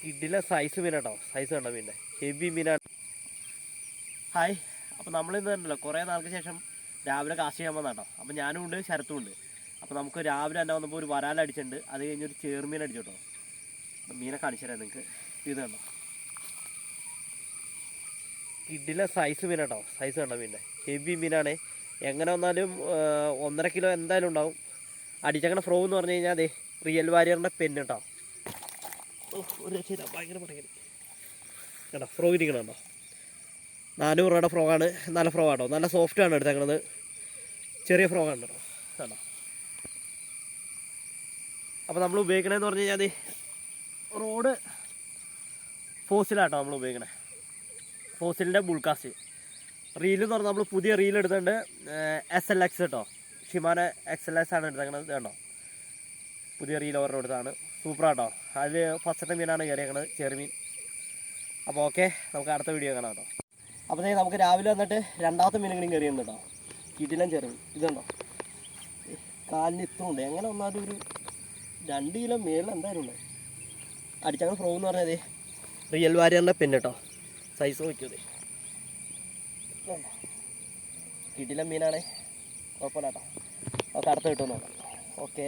കിഡിലെ size മീൻ കേട്ടോ, size കണ്ടോ മീൻ്റെ, ഹെവി മീനാണ്. ഹായ്, അപ്പോൾ നമ്മളിന്ന് ഉണ്ടല്ലോ കുറേ നാൾക്ക് ശേഷം രാവിലെ കാസ്റ്റ് ചെയ്യാൻ വന്നതാട്ടോ. അപ്പോൾ ഞാനും ഉണ്ട്, ശരത്തും ഉണ്ട്. അപ്പോൾ നമുക്ക് രാവിലെ തന്നെ വന്നപ്പോൾ ഒരു വരാലടിച്ചിട്ടുണ്ട്, അത് കഴിഞ്ഞൊരു ചേർമീൻ അടിച്ചു കേട്ടോ. അപ്പം മീനെ കാണിച്ചു തരാം നിങ്ങൾക്ക്. ഇത് കണ്ടോ, കിഡിലെ സൈസ് മീൻ കേട്ടോ, സൈസ് കണ്ടോ മീൻ്റെ, ഹെവി മീനാണ്. എങ്ങനെ വന്നാലും 1.5 കിലോ എന്തായാലും ഉണ്ടാവും. അടിച്ചങ്ങനെ ഫ്രോ എന്ന് പറഞ്ഞു കഴിഞ്ഞാൽ അതെ റിയൽ വാരിയറിൻ്റെ പെന്ന് കേട്ടോ. ഒരു രക്ഷയില്ല, ഭയങ്കര പടങ്ങി കേട്ടോ. ഫ്രോ ഇരിക്കണോ, 400 രൂപയുടെ ഫ്രോഗാണ്. നല്ല ഫ്രോ ആട്ടോ, നല്ല സോഫ്റ്റാണ് എടുത്തേക്കണത്. ചെറിയ ഫ്രോഗാണ് കേട്ടോ കേട്ടോ. അപ്പോൾ നമ്മൾ ഉപയോഗിക്കണതെന്ന് പറഞ്ഞു കഴിഞ്ഞാൽ റോഡ് ഫോസിലാട്ടോ നമ്മൾ ഉപയോഗിക്കണേ. ഫോസിലിൻ്റെ ബുൾകാസ്റ്റ് റീലെന്ന് പറഞ്ഞാൽ നമ്മൾ പുതിയ റീൽ എടുത്തിട്ടുണ്ട്. SLX കേട്ടോ, ഷിമാന XLX ആണ് എടുത്തേക്കണത് കേട്ടോ. പുതിയ റീൽ ഓർഡർ എടുത്താണ്, സൂപ്പറാട്ടോ. അതിൽ ഫസ്റ്റത്തെ മീനാണ് കയറിയേക്കണത്, ചെറുമീൻ. അപ്പോൾ ഓക്കെ, നമുക്ക് അടുത്ത വീഡിയോ കാണാം കേട്ടോ. അപ്പോൾ നമുക്ക് രാവിലെ വന്നിട്ട് രണ്ടാമത്തെ മീൻ കൂടി കയറിയുണ്ട് കേട്ടോ. ഇതിലും ചെറുമീൻ ഇതുണ്ടോ, കാലിന് ഇത്ര ഉണ്ട്. എങ്ങനെ വന്നാലും ഒരു 2 കിലോ മേളിൽ എന്തായാലും ഉണ്ട്. അടിച്ചങ്ങനെ ഫ്രോ എന്ന് പറഞ്ഞത് റിയൽ വാരിയറിൻ്റെ പെന്ന് കേട്ടോ. സൈസ് വയ്ക്കുന്നത് കിടിലം മീനാണ്, കുഴപ്പമില്ല കേട്ടോ. നമുക്ക് അടുത്ത് കിട്ടുമെന്ന് നോക്കാം. ഓക്കേ.